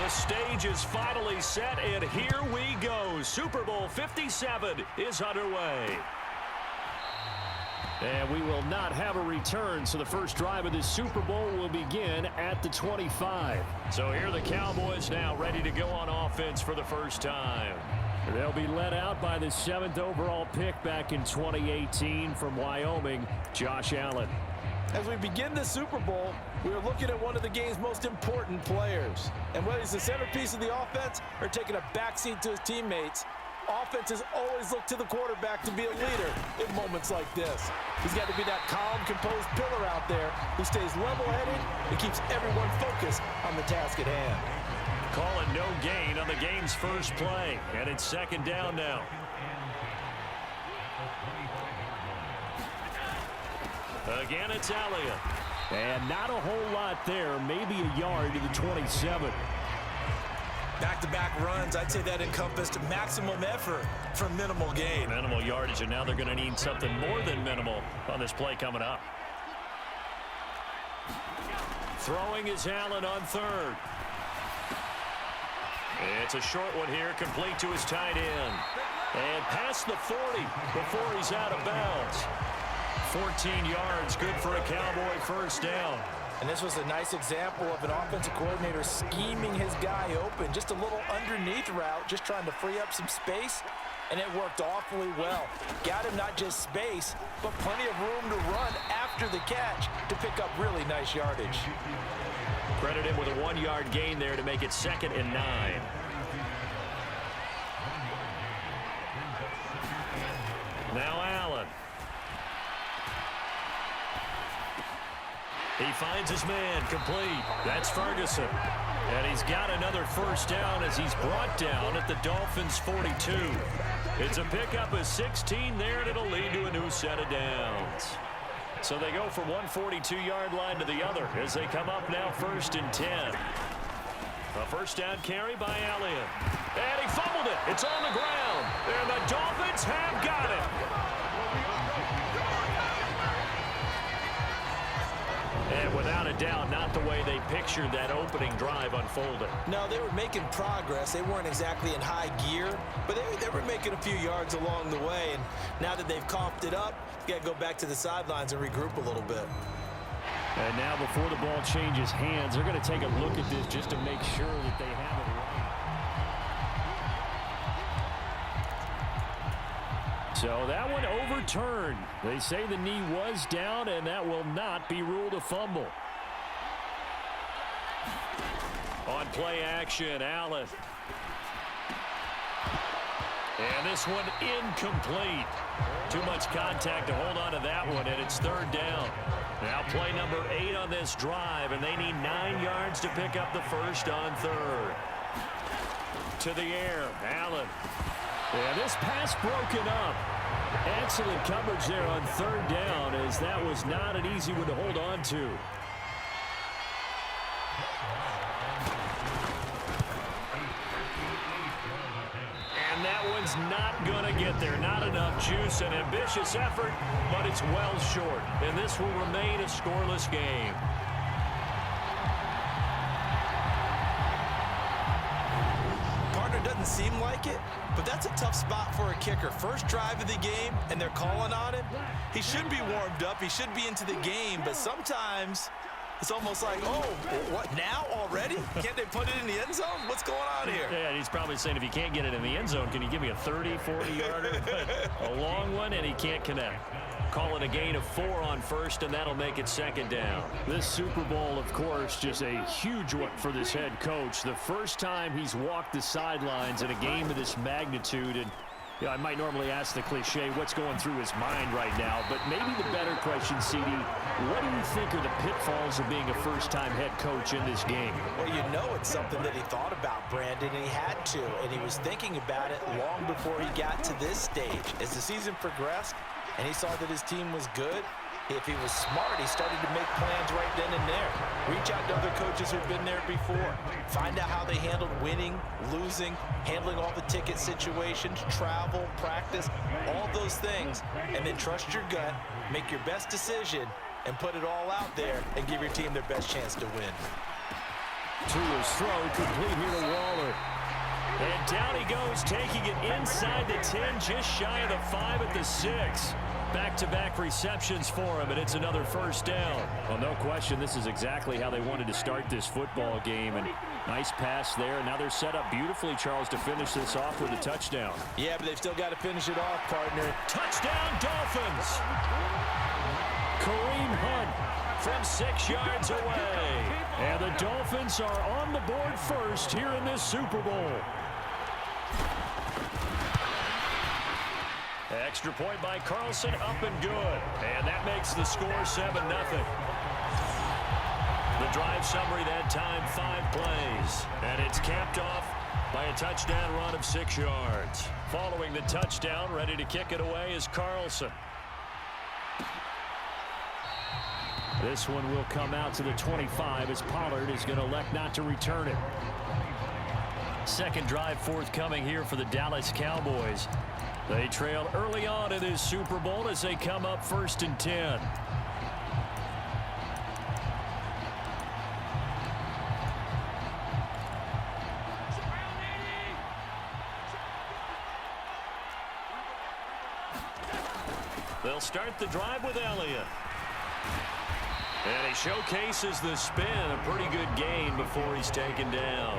The stage is finally set, and here we go. Super Bowl 57 is underway. And we will not have a return, so the first drive of this Super Bowl will begin at the 25. So here are the Cowboys now ready to go on offense for the first time. They'll be led out by the 7th overall pick back in 2018 from Wyoming, Josh Allen. As we begin the Super Bowl, we are looking at one of the game's most important players. And whether he's the centerpiece of the offense or taking a backseat to his teammates, offenses always look to the quarterback to be a leader in moments like this. He's got to be that calm, composed pillar out there who stays level-headed and keeps everyone focused on the task at hand. Calling no gain on the game's first play, and it's second down now. Again, it's Elliott. And not a whole lot there, maybe a yard to the 27. Back-to-back runs, I'd say that encompassed maximum effort for minimal gain. Minimal yardage, and now they're going to need something more than minimal on this play coming up. Throwing is Allen on third. It's a short one here, complete to his tight end. And past the 40 before he's out of bounds. 14 yards, good for a Cowboy first down. And this was a nice example of an offensive coordinator scheming his guy open. Just a little underneath route, just trying to free up some space, and it worked awfully well. Got him not just space, but plenty of room to run after the catch to pick up really nice yardage. Credit him with a 1-yard gain there to make it 2nd and 9. Now Allen. He finds his man, complete. That's Ferguson. And he's got another first down as he's brought down at the Dolphins' 42. It's a pickup of 16 there, and it'll lead to a new set of downs. So they go from one 42-yard line to the other as they come up now 1st and 10. A first down carry by Elliott. And he fumbled it. It's on the ground. And the Dolphins have got it. And without a doubt, not the way they pictured that opening drive unfolding. No, they were making progress. They weren't exactly in high gear, but they were making a few yards along the way. And now that they've coughed it up, you got to go back to the sidelines and regroup a little bit. And now before the ball changes hands, they're going to take a look at this just to make sure that they have it right. So that one overturned. They say the knee was down, and that will not be ruled a fumble. On play action, Allen. And this one incomplete. Too much contact to hold on to that one, and it's 3rd down. Now play number 8 on this drive, and they need 9 yards to pick up the first on 3rd. To the air, Allen. And this pass broken up. Excellent coverage there on 3rd down, as that was not an easy one to hold on to. And that one's not going to get there. Not enough juice. An ambitious effort, but it's well short. And this will remain a scoreless game. Doesn't seem like it, but that's a tough spot for a kicker. First drive of the game, and they're calling on him. He should be warmed up. He should be into the game, but sometimes it's almost like, oh, what, now already? Can't they put it in the end zone? What's going on here? Yeah, he's probably saying, if you can't get it in the end zone, can you give me a 30, 40-yarder? But a long one, and he can't connect. Calling a gain of 4 on 1st, and that'll make it 2nd down. This Super Bowl, of course, just a huge one for this head coach. The first time he's walked the sidelines in a game of this magnitude. And I might normally ask the cliche, what's going through his mind right now? But maybe the better question, CD, what do you think are the pitfalls of being a first-time head coach in this game? Well, you know it's something that he thought about, Brandon, and he had to. And he was thinking about it long before he got to this stage. As the season progressed, and he saw that his team was good, if he was smart, he started to make plans right then and there. Reach out to other coaches who've been there before. Find out how they handled winning, losing, handling all the ticket situations, travel, practice, all those things. And then trust your gut, make your best decision, and put it all out there and give your team their best chance to win. to his throw, complete here to Waller. And down he goes, taking it inside the 10, just shy of the 5 at the 6. Back-to-back receptions for him, and it's another first down. Well, no question, this is exactly how they wanted to start this football game. And nice pass there. Now they're set up beautifully, Charles, to finish this off with a touchdown. Yeah, but they've still got to finish it off, partner. Touchdown, Dolphins! Kareem Hunt from 6 yards away. And the Dolphins are on the board first here in this Super Bowl. Extra point by Carlson, up and good. And that makes the score 7-0. The drive summary that time, 5 plays. And it's capped off by a touchdown run of 6 yards. Following the touchdown, ready to kick it away is Carlson. This one will come out to the 25 as Pollard is going to elect not to return it. Second drive forthcoming here for the Dallas Cowboys. They trail early on in this Super Bowl as they come up 1st and 10. They'll start the drive with Elliott. And he showcases the spin, a pretty good gain before he's taken down.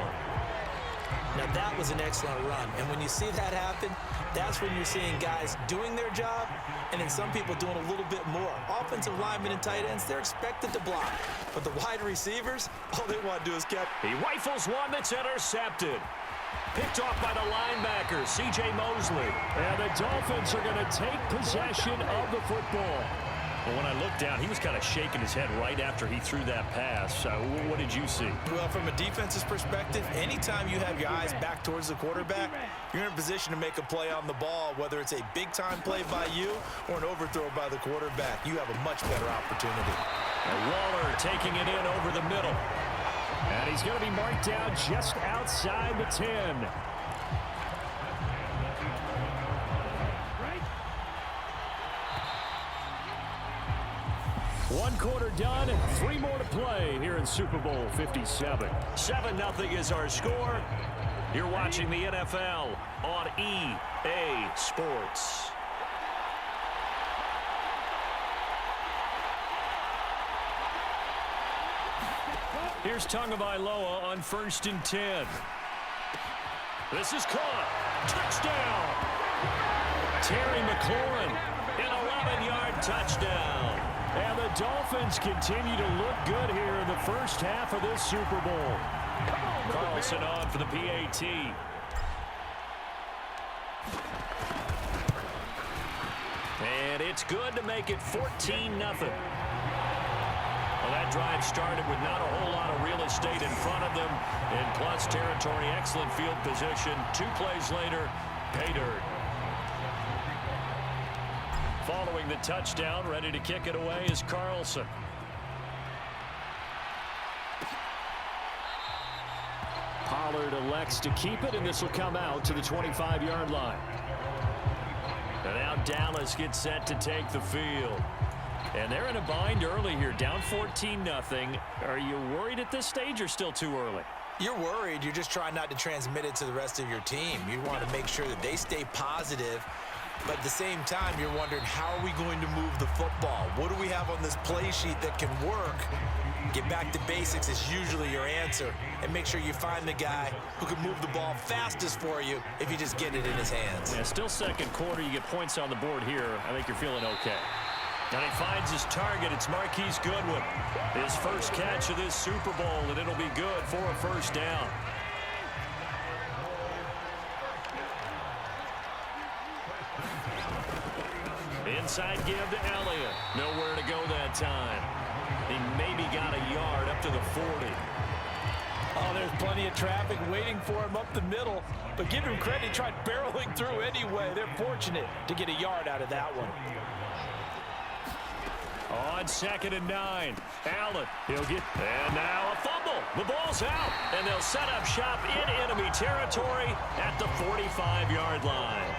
Now that was an excellent run, and when you see that happen, that's when you're seeing guys doing their job and then some people doing a little bit more. Offensive linemen and tight ends, they're expected to block. But the wide receivers, all they want to do is catch. He rifles one that's intercepted. Picked off by the linebacker, C.J. Mosley. And the Dolphins are going to take possession of the football. Well, when I looked down, he was kind of shaking his head right after he threw that pass. What did you see? Well, from a defense's perspective, anytime you have your eyes back towards the quarterback, you're in a position to make a play on the ball, whether it's a big-time play by you or an overthrow by the quarterback. You have a much better opportunity. And Waller taking it in over the middle. And he's going to be marked down just outside the 10. One quarter done, 3 more to play here in Super Bowl 57. 7-0 is our score. You're watching the NFL on EA Sports. Here's Tagovailoa on 1st and 10. This is caught. Touchdown. Terry McLaurin, an 11-yard touchdown. And the Dolphins continue to look good here in the first half of this Super Bowl. Carlson on for the PAT. And it's good to make it 14-0. Well, that drive started with not a whole lot of real estate in front of them. In plus territory, excellent field position. 2 plays later, pay dirt. Following the touchdown, ready to kick it away is Carlson. Pollard elects to keep it, and this will come out to the 25-yard line. And now Dallas gets set to take the field. And they're in a bind early here, down 14-0. Are you worried at this stage or still too early? You're worried. You're just trying not to transmit it to the rest of your team. You want to make sure that they stay positive. But at the same time, you're wondering, how are we going to move the football? What do we have on this play sheet that can work? Get back to basics is usually your answer. And make sure you find the guy who can move the ball fastest for you if you just get it in his hands. Yeah, still second quarter. You get points on the board here. I think you're feeling okay. And he finds his target. It's Marquise Goodwin. His first catch of this Super Bowl, and it'll be good for a first down. Inside give to Elliott. Nowhere to go that time. He maybe got a yard up to the 40. Oh, there's plenty of traffic waiting for him up the middle. But give him credit, he tried barreling through anyway. They're fortunate to get a yard out of that one. On 2nd and 9. Allen, he'll get, and now a fumble. The ball's out, and they'll set up shop in enemy territory at the 45-yard line.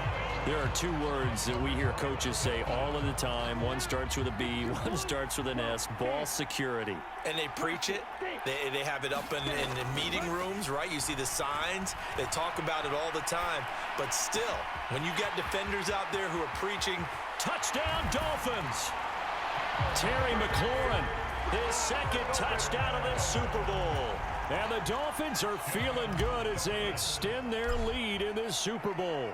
There are two words that we hear coaches say all of the time. One starts with a B, one starts with an S, ball security. And they preach it. They have it up in the meeting rooms, right? You see the signs. They talk about it all the time. But still, when you got defenders out there who are preaching, touchdown Dolphins! Terry McLaurin, his second touchdown of this Super Bowl. And the Dolphins are feeling good as they extend their lead in this Super Bowl.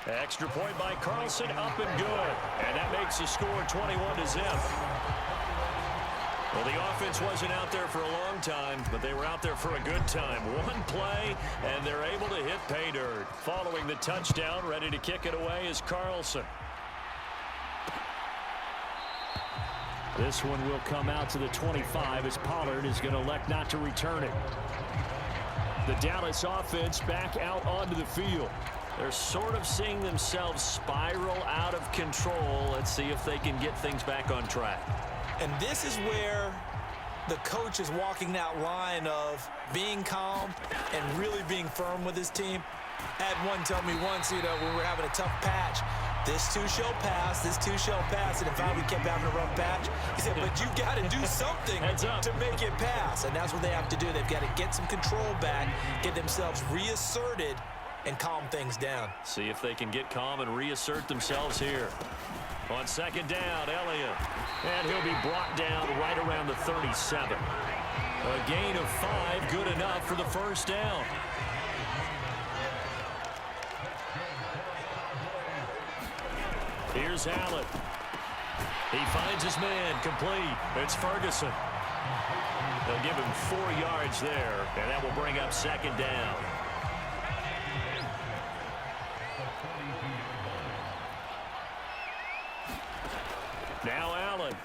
Extra point by Carlson, up and good. And that makes the score 21-0. Well, the offense wasn't out there for a long time, but they were out there for a good time. One play, and they're able to hit pay dirt. Following the touchdown, ready to kick it away is Carlson. This one will come out to the 25 as Pollard is going to elect not to return it. The Dallas offense back out onto the field. They're sort of seeing themselves spiral out of control. Let's see if they can get things back on track. and this is where the coach is walking that line of being calm and really being firm with his team. I had one tell me once, when we were having a tough patch, this too shall pass, this too shall pass. And if we kept having a rough patch, he said, but you got to do something to make it pass. And that's what they have to do. They've got to get some control back, get themselves reasserted, and calm things down. See if they can get calm and reassert themselves here. On second down, Elliott. And he'll be brought down right around the 37. A gain of 5, good enough for the first down. Here's Allen. He finds his man, complete. It's Ferguson. They'll give him 4 yards there, and that will bring up second down. Now Allen.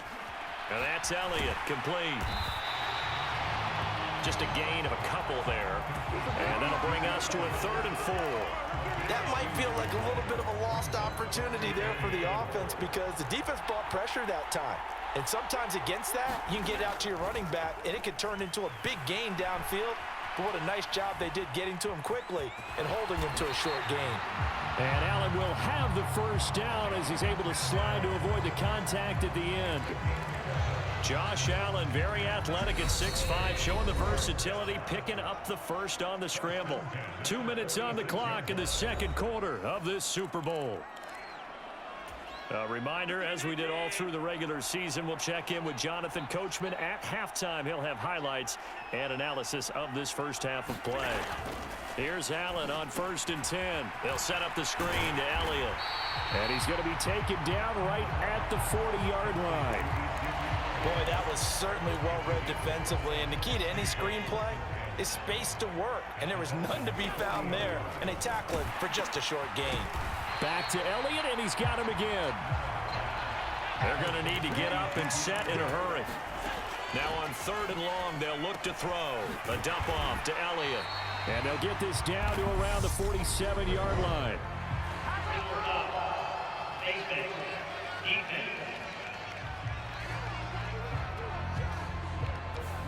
And that's Elliott, complete. Just a gain of a couple there. And that'll bring us to a 3rd and 4. That might feel like a little bit of a lost opportunity there for the offense because the defense brought pressure that time. And sometimes against that, you can get out to your running back, and it can turn into a big gain downfield. But what a nice job they did getting to him quickly and holding him to a short gain. And Allen will have the first down as he's able to slide to avoid the contact at the end. Josh Allen, very athletic at 6'5", showing the versatility, picking up the first on the scramble. 2 minutes on the clock in the second quarter of this Super Bowl. A reminder, as we did all through the regular season, we'll check in with Jonathan Coachman at halftime. He'll have highlights and analysis of this first half of play. Here's Allen on 1st and 10. They'll set up the screen to Elliott. And he's going to be taken down right at the 40-yard line. Boy, that was certainly well-read defensively. And the key to any screenplay is space to work. And there was none to be found there. And they tackle it for just a short gain. Back to Elliott, and he's got him again. They're going to need to get up and set in a hurry. Now on 3rd and long, they'll look to throw. A dump off to Elliott. And they'll get this down to around the 47-yard line.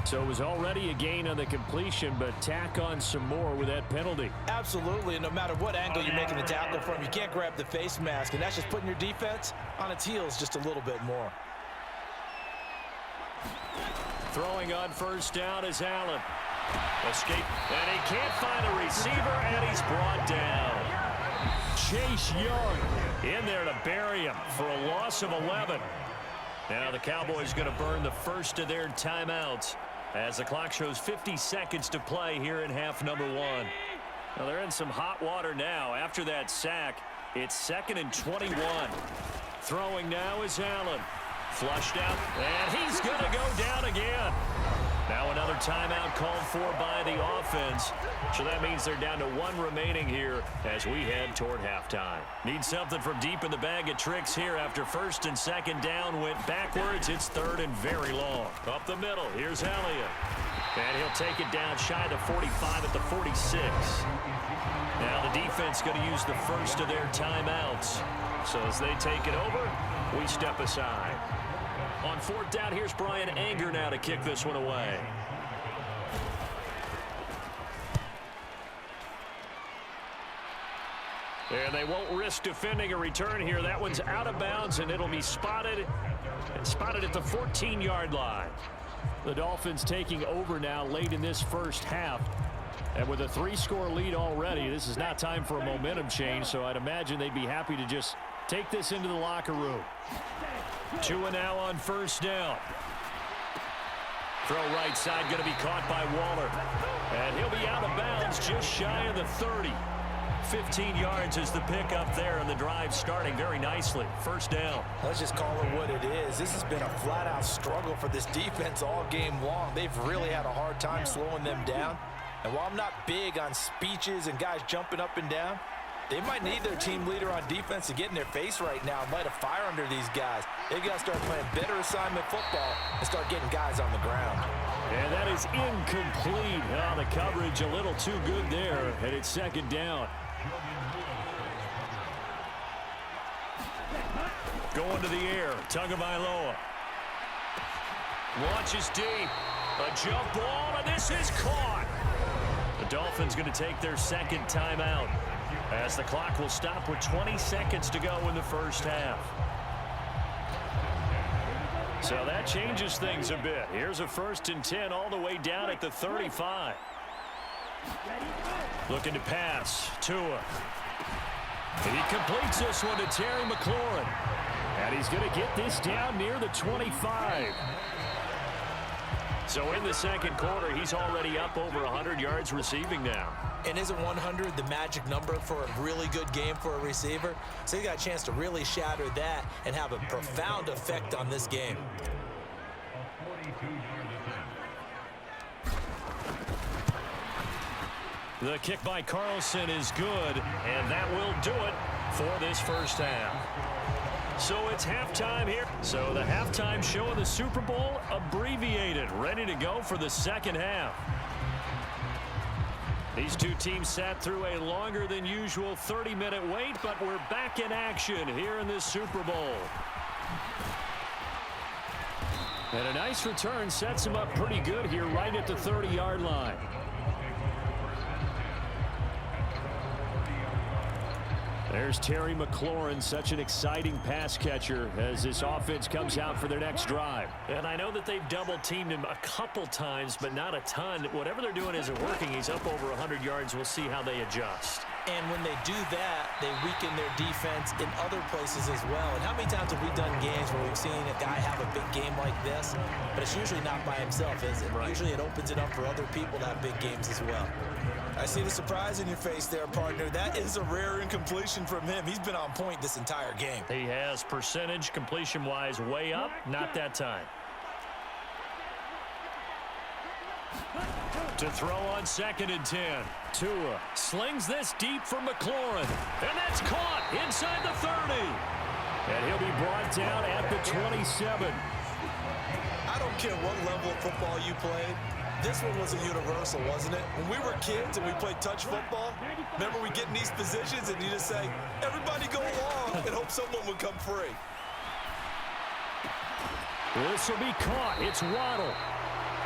So it was already a gain on the completion, but tack on some more with that penalty. Absolutely, and no matter what angle you're making the tackle from, you can't grab the face mask, and that's just putting your defense on its heels just a little bit more. Throwing on 1st down is Allen. Escape, and he can't find a receiver, and he's brought down. Chase Young in there to bury him for a loss of 11. Now the Cowboys going to burn the first of their timeouts as the clock shows 50 seconds to play here in half number 1. Now they're in some hot water now. After that sack, it's 2nd and 21. Throwing now is Allen. Flushed out, and he's going to go down again. Now another timeout called for by the offense. So that means they're down to 1 remaining here as we head toward halftime. Need something from deep in the bag of tricks here after 1st and 2nd down went backwards. It's 3rd and very long. Up the middle, here's Elliott. And he'll take it down shy of the 45 at the 46. Now the defense going to use the first of their timeouts. So as they take it over, we step aside. On 4th down, here's Brian Anger now to kick this one away. And they won't risk defending a return here. That one's out of bounds, and it'll be spotted at the 14-yard line. The Dolphins taking over now late in this first half. And with a 3-score lead already, this is not time for a momentum change, so I'd imagine they'd be happy to just take this into the locker room. Tua now on first down. Throw right side, going to be caught by Waller. And he'll be out of bounds just shy of the 30. 15 yards is the pickup there, and the drive starting very nicely. First down. Let's just call it what it is. This has been a flat-out struggle for this defense all game long. They've really had a hard time slowing them down. And while I'm not big on speeches and guys jumping up and down, they might need their team leader on defense to get in their face right now and light a fire under these guys. They've got to start playing better assignment football and start getting guys on the ground. And that is incomplete. Oh, the coverage a little too good there, and it's second down. Going to the air, Tagovailoa. Launches deep. A jump ball, and this is caught. The Dolphins going to take their second timeout as the clock will stop with 20 seconds to go in the first half. So that changes things a bit. Here's a 1st and 10 all the way down at the 35. Looking to pass. Tua. And he completes this one to Terry McLaurin. And he's going to get this down near the 25. So in the second quarter, he's already up over 100 yards receiving now. And isn't 100 the magic number for a really good game for a receiver? So he got a chance to really shatter that and have a profound effect on this game. The kick by Carlson is good, and that will do it for this first half. So it's halftime here. So the halftime show of the Super Bowl abbreviated, ready to go for the second half. These two teams sat through a longer than usual 30-minute wait, but we're back in action here in this Super Bowl. And a nice return sets him up pretty good here right at the 30-yard line. There's Terry McLaurin, such an exciting pass catcher as this offense comes out for their next drive. And I know that they've double-teamed him a couple times, but not a ton. Whatever they're doing isn't working. He's up over 100 yards. We'll see how they adjust. And when they do that, they weaken their defense in other places as well. And how many times have we done games where we've seen a guy have a big game like this, but it's usually not by himself, is it? Right. Usually it opens it up for other people to have big games as well. I see the surprise in your face there, partner. That is a rare incompletion from him. He's been on point this entire game. He has percentage completion-wise way up. Not that time. To throw on 2nd and 10. Tua slings this deep for McLaurin. And that's caught inside the 30. And he'll be brought down at the 27. I don't care what level of football you played. This one was a universal, wasn't it? When we were kids and we played touch football, remember we get in these positions and you just say, everybody go along and hope someone would come free. This will be caught. It's Waddle.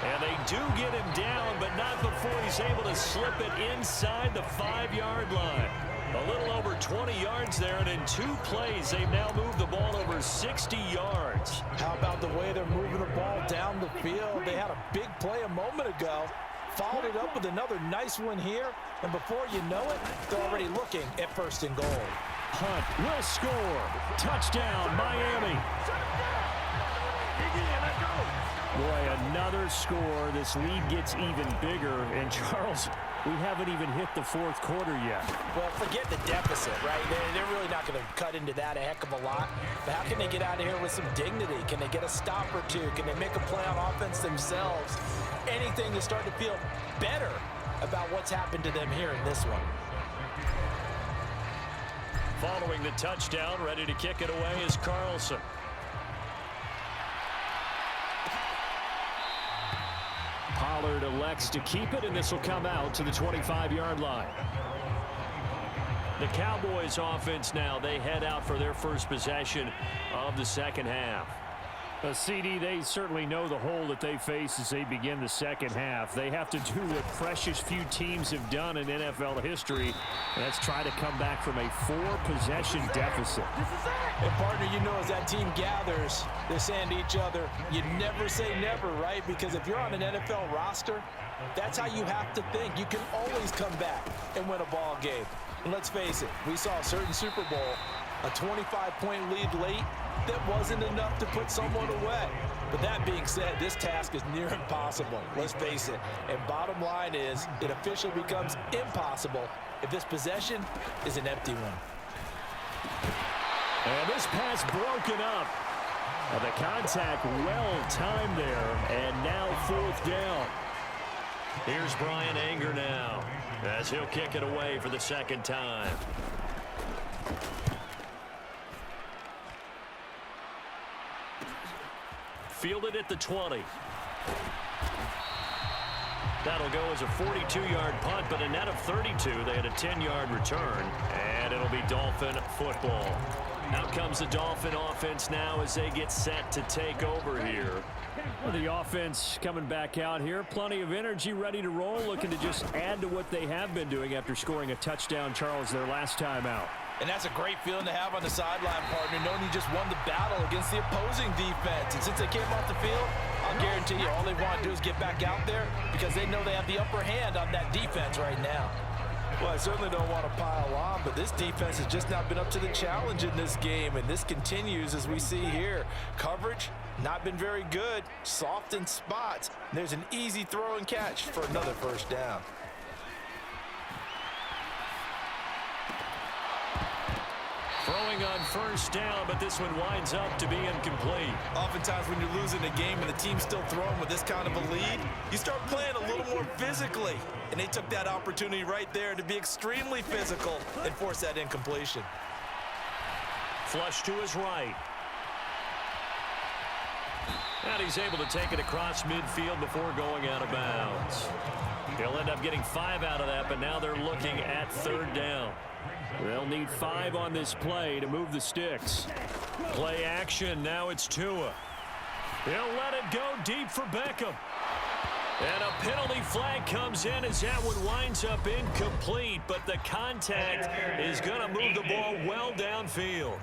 And they do get him down, but not before he's able to slip it inside the 5-yard line. A little over 20 yards there, and in 2 plays, they've now moved the ball over 60 yards. How about the way they're moving the ball down the field? They had a big play a moment ago, followed it up with another nice one here, and before you know it, they're already looking at 1st and goal. Hunt will score. Touchdown, Miami. Boy, another score. This lead gets even bigger. And, Charles, we haven't even hit the 4th quarter yet. Well, forget the deficit, right? They're really not going to cut into that a heck of a lot. But how can they get out of here with some dignity? Can they get a stop or two? Can they make a play on offense themselves? Anything to start to feel better about what's happened to them here in this one. Following the touchdown, ready to kick it away is Carlson. Pollard elects to keep it, and this will come out to the 25-yard line. The Cowboys offense now, they head out for their first possession of the second half. CD, they certainly know the hole that they face as they begin the second half. They have to do what precious few teams have done in NFL history. Let's try to come back from a 4-possession deficit. And, partner, you know, as that team gathers, they're saying to each other, you never say never, right? Because if you're on an NFL roster, that's how you have to think. You can always come back and win a ball game. And let's face it, we saw a certain Super Bowl, a 25-point lead late, that wasn't enough to put someone away. But that being said, this task is near impossible. Let's face it. And bottom line is, it officially becomes impossible if this possession is an empty one. And this pass broken up. And the contact well timed there. And now 4th down. Here's Brian Anger now, as he'll kick it away for the second time. Fielded at the 20. That'll go as a 42-yard punt, but a net of 32. They had a 10-yard return, and it'll be Dolphin football. Out comes the Dolphin offense now as they get set to take over here. Well, the offense coming back out here. Plenty of energy, ready to roll, looking to just add to what they have been doing after scoring a touchdown, Charles, their last time out. And that's a great feeling to have on the sideline, partner, knowing you just won the battle against the opposing defense. And since they came off the field, I'll guarantee you all they want to do is get back out there because they know they have the upper hand on that defense right now. Well, I certainly don't want to pile on, but this defense has just not been up to the challenge in this game, and this continues as we see here. Coverage, not been very good, soft in spots. There's an easy throw and catch for another first down. Throwing on first down, but this one winds up to be incomplete. Oftentimes when you're losing a game and the team's still throwing with this kind of a lead, you start playing a little more physically. And they took that opportunity right there to be extremely physical and force that incompletion. Flush to his right. And he's able to take it across midfield before going out of bounds. He'll end up getting 5 out of that, but now they're looking at 3rd down. They'll need 5 on this play to move the sticks. Play action. Now it's Tua. He'll let it go deep for Beckham. And a penalty flag comes in as that one winds up incomplete, but the contact is going to move the ball well downfield.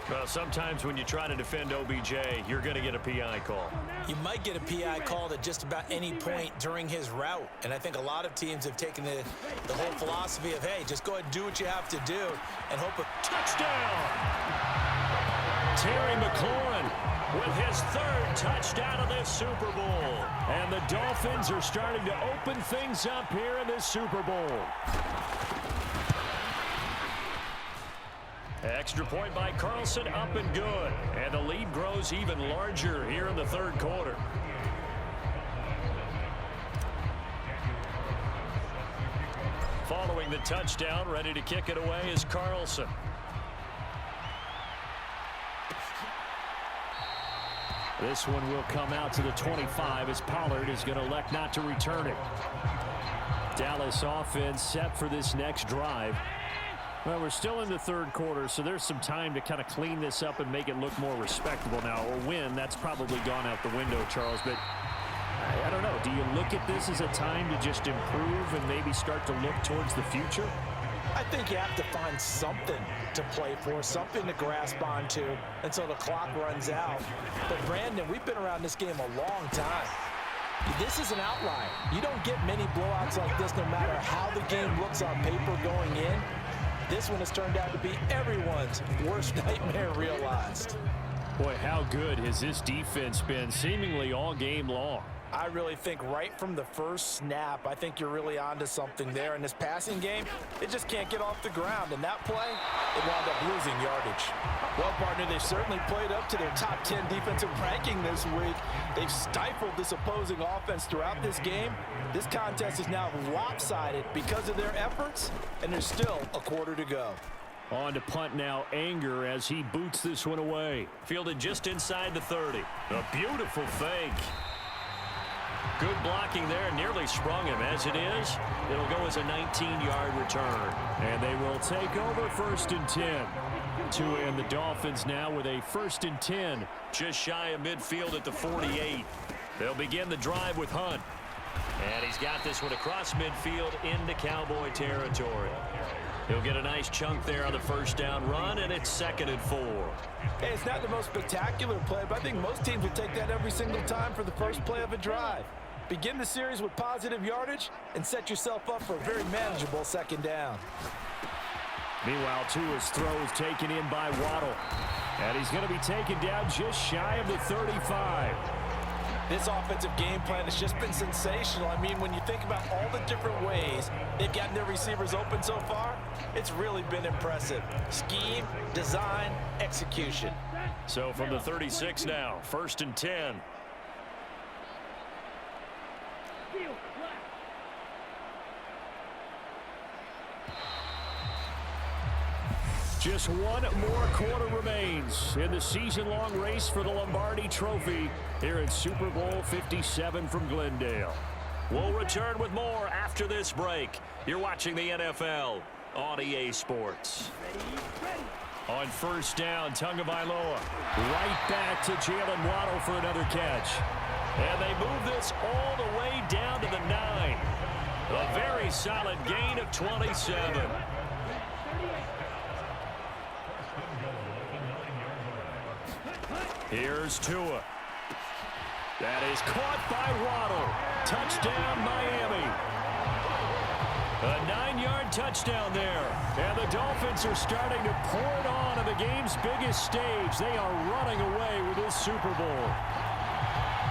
Well, sometimes when you try to defend OBJ, you're going to get a PI call. You might get a PI called at just about any point during his route. And I think a lot of teams have taken the whole philosophy of, hey, just go ahead and do what you have to do and hope a touchdown. Terry McLaurin with his 3rd touchdown of this Super Bowl. And the Dolphins are starting to open things up here in this Super Bowl. Extra point by Carlson, up and good. And the lead grows even larger here in the 3rd quarter. Following the touchdown, ready to kick it away is Carlson. This one will come out to the 25 as Pollard is going to elect not to return it. Dallas offense set for this next drive. Well, we're still in the 3rd quarter, so there's some time to kind of clean this up and make it look more respectable now. A win, that's probably gone out the window, Charles, but I don't know. Do you look at this as a time to just improve and maybe start to look towards the future? I think you have to find something to play for, something to grasp onto until the clock runs out. But, Brandon, we've been around this game a long time. This is an outlier. You don't get many blowouts like this no matter how the game looks on paper going in. This one has turned out to be everyone's worst nightmare realized. Boy, how good has this defense been seemingly all game long? I really think right from the first snap, I think you're really onto something there. In this passing game, it just can't get off the ground. And that play, it wound up losing yardage. Well, partner, they've certainly played up to their top 10 defensive ranking this week. They've stifled this opposing offense throughout this game. This contest is now lopsided because of their efforts, and there's still a quarter to go. On to punt now, Anger as he boots this one away. Fielded just inside the 30. A beautiful fake. Good blocking there, nearly sprung him. As it is, it'll go as a 19-yard return. And they will take over 1st and 10. Tua and the Dolphins now with a 1st and 10. Just shy of midfield at the 48. They'll begin the drive with Hunt. And he's got this one across midfield into Cowboy territory. He'll get a nice chunk there on the 1st down run, and it's 2nd and 4. Hey, it's not the most spectacular play, but I think most teams would take that every single time for the first play of a drive. Begin the series with positive yardage and set yourself up for a very manageable 2nd down. Meanwhile, Tua's throw is taken in by Waddle. And he's going to be taken down just shy of the 35. This offensive game plan has just been sensational. I mean, when you think about all the different ways they've gotten their receivers open so far, it's really been impressive. Scheme, design, execution. So from the 36 now, 1st and 10. Just one more quarter remains in the season-long race for the Lombardi Trophy here at Super Bowl 57 from Glendale. We'll return with more after this break. You're watching the NFL on EA Sports. On 1st down, Tagovailoa right back to Jalen Waddle for another catch. And they move this all the way down to the 9. A very solid gain of 27. Here's Tua. That is caught by Waddle. Touchdown, Miami. A 9-yard touchdown there. And the Dolphins are starting to pour it on the game's biggest stage. They are running away with this Super Bowl.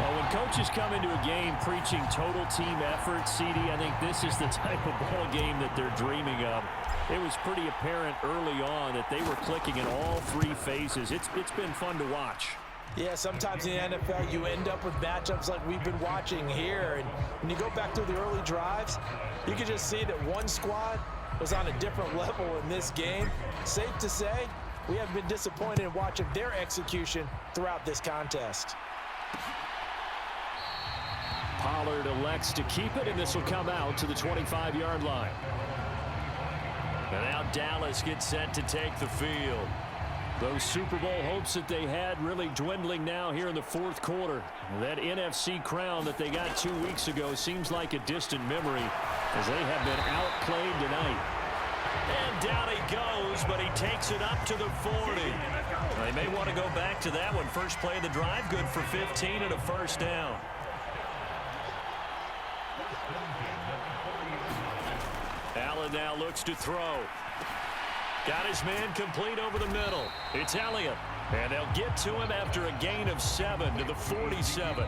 Well, when coaches come into a game preaching total team effort, CD, I think this is the type of ball game that they're dreaming of. It was pretty apparent early on that they were clicking in all 3 phases. It's been fun to watch. Yeah, sometimes in the NFL you end up with matchups like we've been watching here. And when you go back to the early drives, you can just see that one squad was on a different level in this game. Safe to say, we haven't been disappointed in watching their execution throughout this contest. Pollard elects to keep it, and this will come out to the 25-yard line. And now Dallas gets set to take the field. Those Super Bowl hopes that they had really dwindling now here in the 4th quarter. That NFC crown that they got 2 weeks ago seems like a distant memory as they have been outplayed tonight. And down he goes, but he takes it up to the 40. They may want to go back to that one. First play of the drive, good for 15 and a 1st down. Allen now looks to throw. Got his man complete over the middle. It's Elliott. And they'll get to him after a gain of 7 to the 47.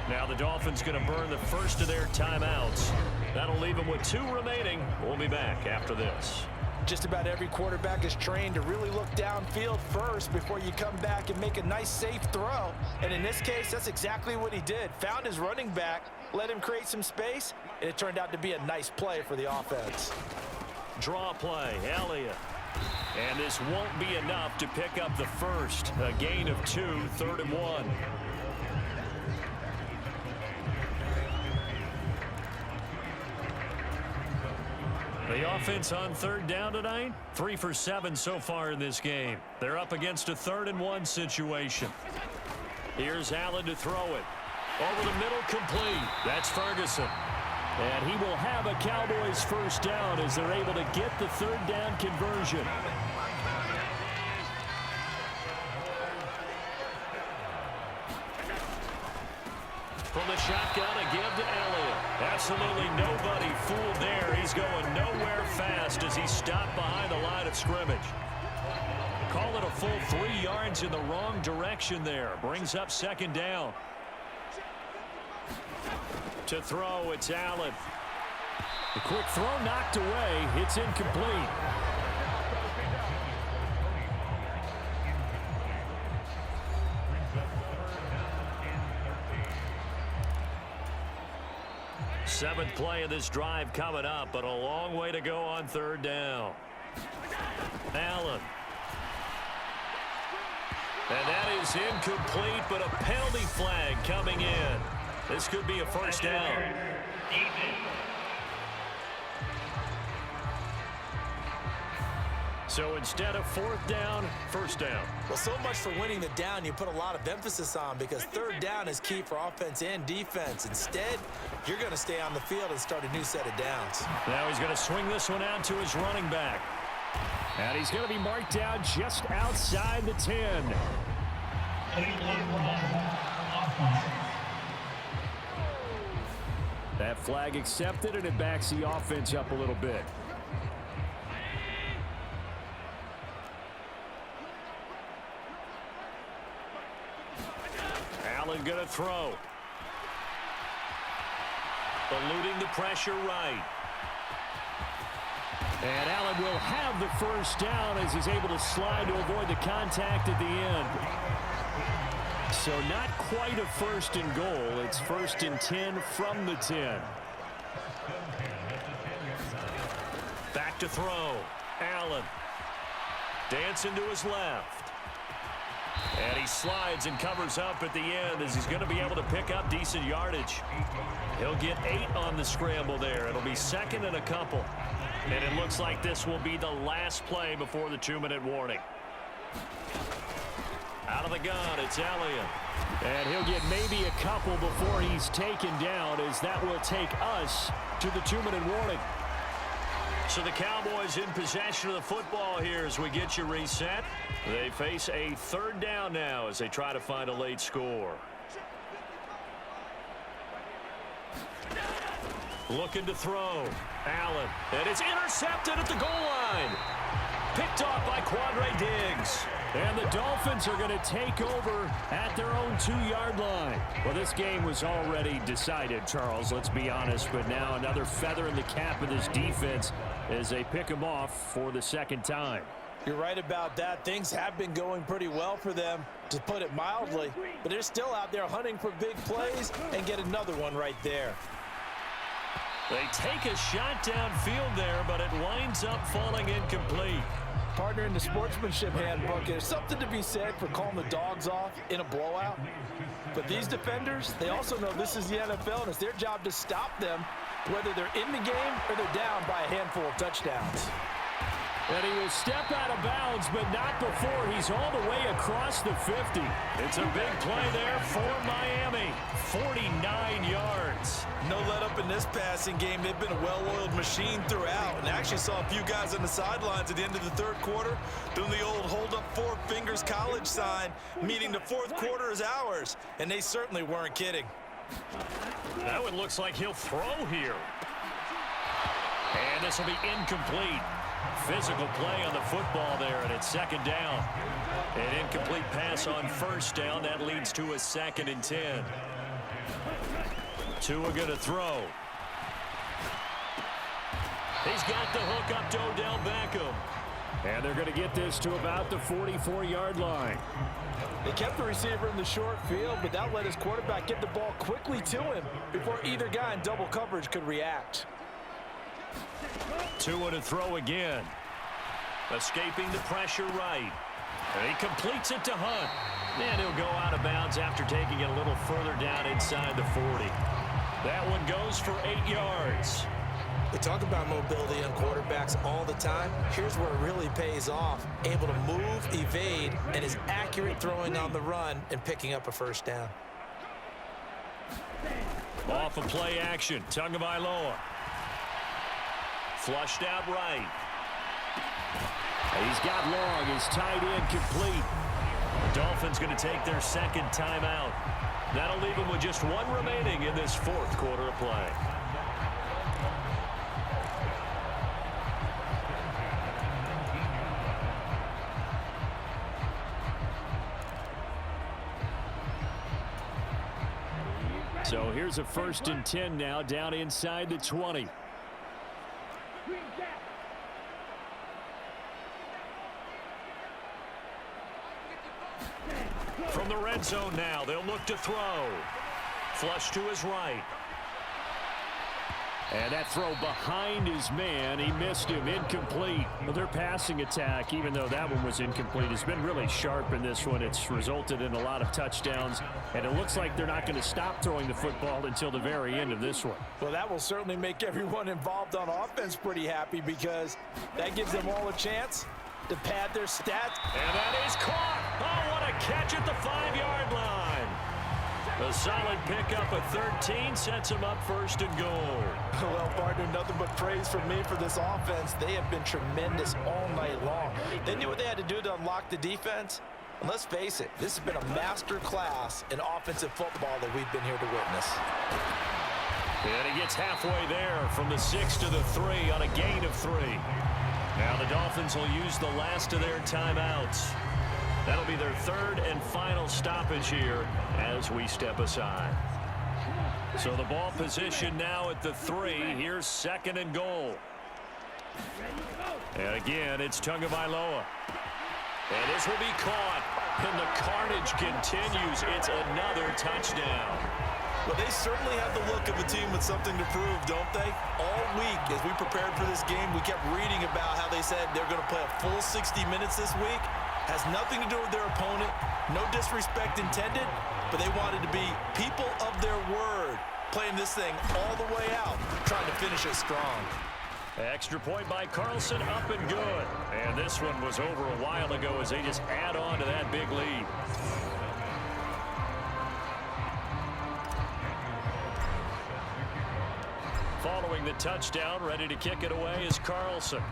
Now the Dolphins going to burn the first of their timeouts. That'll leave them with 2 remaining. We'll be back after this. Just about every quarterback is trained to really look downfield first before you come back and make a nice, safe throw. And in this case, that's exactly what he did. Found his running back, let him create some space, and it turned out to be a nice play for the offense. Draw play, Elliott. And this won't be enough to pick up the first. A gain of 2, 3rd and 1. The offense on 3rd down tonight, 3 for 7 so far in this game. They're up against a 3rd and 1 situation. Here's Allen to throw it. Over the middle, complete. That's Ferguson. And he will have a Cowboys 1st down as they're able to get the 3rd down conversion. From the shotgun, a give to Elliott. Absolutely nobody fooled there. He's going nowhere fast as he's stopped behind the line of scrimmage. Call it a full 3 yards in the wrong direction there. Brings up 2nd down. To throw, it's Allen. The quick throw knocked away. It's incomplete. Seventh play of this drive coming up, but a long way to go on 3rd down. Allen. And that is incomplete, but a penalty flag coming in. This could be a 1st down. So instead of fourth down, first down. Well, so much for winning the down you put a lot of emphasis on, because third down is key for offense and defense. Instead, you're going to stay on the field and start a new set of downs. Now he's going to swing this one out to his running back. And he's going to be marked down just outside the 10. That flag accepted, and it backs the offense up a little bit. Allen going to throw. Eluding the pressure right. And Allen will have the first down as he's able to slide to avoid the contact at the end. So not quite a first and goal. It's first and 10 from the 10. Back to throw. Allen. Dancing to his left. And he slides and covers up at the end as he's going to be able to pick up decent yardage. He'll get 8 on the scramble there. It'll be second and a couple. And it looks like this will be the last play before the 2-minute warning. Out of the gun, it's Elliott. And he'll get maybe a couple before he's taken down, as that will take us to the 2-minute warning. So the Cowboys in possession of the football here as we get you reset. They face a third down now as they try to find a late score. Looking to throw. Allen. And it's intercepted at the goal line. Picked off by Quandre Diggs. And the Dolphins are going to take over at their own 2-yard line. Well, this game was already decided, Charles, let's be honest. But now another feather in the cap of this defense as they pick them off for the second time. You're right about that. Things have been going pretty well for them, to put it mildly. But they're still out there hunting for big plays, and get another one right there. They take a shot downfield there, but it winds up falling incomplete. Partner, in the sportsmanship handbook, there's something to be said for calling the dogs off in a blowout. But these defenders, they also know this is the NFL, and it's their job to stop them, whether they're in the game or they're down by a handful of touchdowns. And he will step out of bounds, but not before he's all the way across the 50. It's a big play there for Miami. 49 yards. No let up in this passing game. They've been a well-oiled machine throughout. And I actually saw a few guys on the sidelines at the end of the third quarter doing the old hold up 4 fingers college sign, meaning the fourth quarter is ours. And they certainly weren't kidding. That one looks like he'll throw here. And this will be incomplete. Physical play on the football there, and it's second down. An incomplete pass on first down. That leads to a second and 10. Tua going to throw. He's got the hook up to Odell Beckham. And they're going to get this to about the 44-yard line. They kept the receiver in the short field, but that let his quarterback get the ball quickly to him before either guy in double coverage could react. Tua to throw again. Escaping the pressure right. And he completes it to Hunt. And he'll go out of bounds after taking it a little further down inside the 40. That one goes for 8 yards. We talk about mobility on quarterbacks all the time. Here's where it really pays off. Able to move, evade, and is accurate throwing on the run and picking up a first down. Off of play action. Tagovailoa. Flushed out right. He's got long. His tight end complete. The Dolphins going to take their second timeout. That'll leave them with just one remaining in this fourth quarter of play. So here's a first and 10 now, down inside the 20. From the red zone now, they'll look to throw. Flush to his right. And that throw behind his man, he missed him, incomplete. Well, their passing attack, even though that one was incomplete, has been really sharp in this one. It's resulted in a lot of touchdowns, and it looks like they're not going to stop throwing the football until the very end of this one. Well, that will certainly make everyone involved on offense pretty happy, because that gives them all a chance to pad their stats. And that is caught. Oh, what a catch at the 5-yard line. A solid pickup of 13 sets him up first and goal. Well, partner, nothing but praise from me for this offense. They have been tremendous all night long. They knew what they had to do to unlock the defense. And let's face it, this has been a master class in offensive football that we've been here to witness. And he gets halfway there from the 6 to the 3 on a gain of 3. Now the Dolphins will use the last of their timeouts. That'll be their third and final stoppage here as we step aside. So the ball position now at the 3. Here's second and goal. And again, it's Tagovailoa. And this will be caught. And the carnage continues. It's another touchdown. Well, they certainly have the look of a team with something to prove, don't they? All week, as we prepared for this game, we kept reading about how they said they're going to play a full 60 minutes this week. Has nothing to do with their opponent. No disrespect intended, but they wanted to be people of their word, playing this thing all the way out, trying to finish it strong. Extra point by Carlson, up and good. And this one was over a while ago as they just add on to that big lead. Following the touchdown, ready to kick it away is Carlson.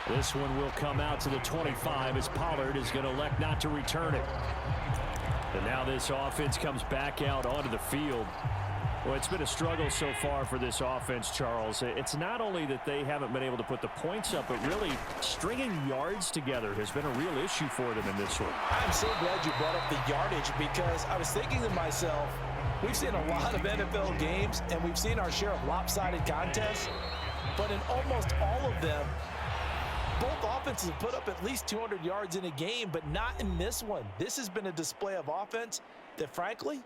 This one will come out to the 25 as Pollard is going to elect not to return it. And now this offense comes back out onto the field. Well, it's been a struggle so far for this offense, Charles. It's not only that they haven't been able to put the points up, but really stringing yards together has been a real issue for them in this one. I'm so glad you brought up the yardage because I was thinking to myself, we've seen a lot of NFL games and we've seen our share of lopsided contests, but in almost all of them, both offenses have put up at least 200 yards in a game, but not in this one. This has been a display of offense that, frankly,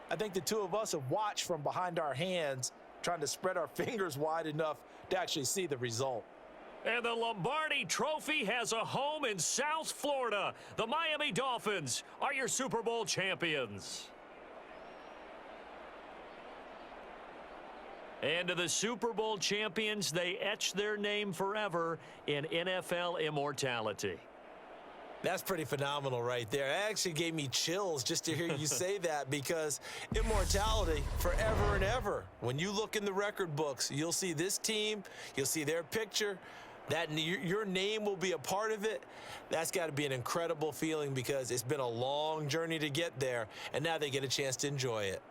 I think the two of us have watched from behind our hands, trying to spread our fingers wide enough to actually see the result. And the Lombardi Trophy has a home in South Florida. The Miami Dolphins are your Super Bowl champions. And to the Super Bowl champions, they etch their name forever in NFL immortality. That's pretty phenomenal right there. It actually gave me chills just to hear you say that because immortality forever and ever. When you look in the record books, you'll see this team, you'll see their picture, that your name will be a part of it. That's got to be an incredible feeling because it's been a long journey to get there, and now they get a chance to enjoy it.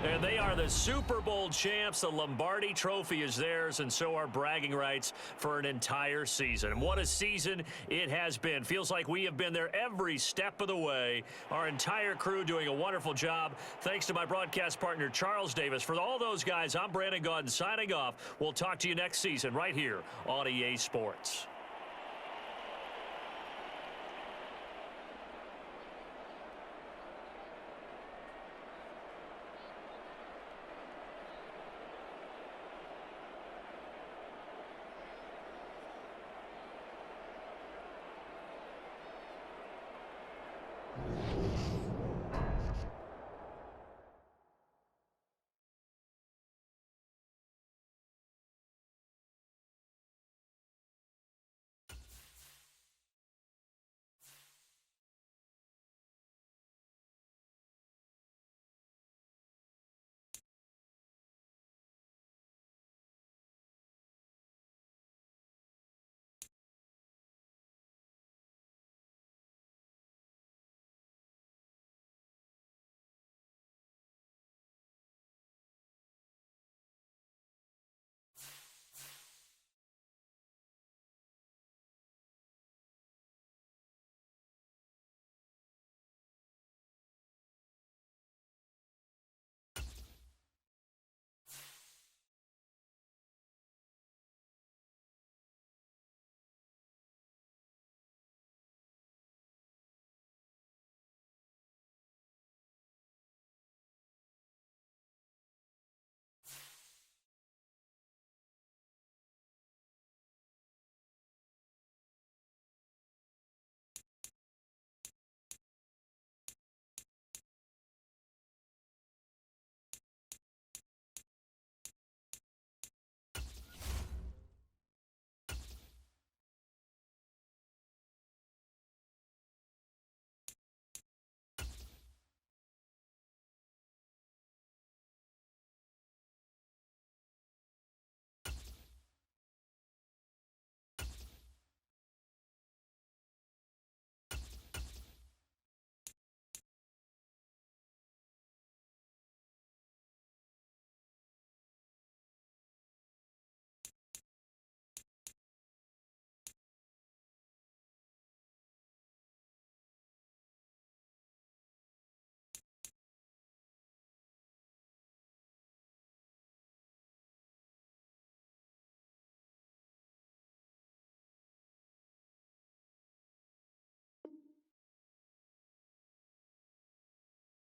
And they are the Super Bowl champs. The Lombardi Trophy is theirs, and so are bragging rights for an entire season. And what a season it has been. Feels like we have been there every step of the way. Our entire crew doing a wonderful job. Thanks to my broadcast partner, Charles Davis. For all those guys, I'm Brandon Gaudin signing off. We'll talk to you next season right here on EA Sports.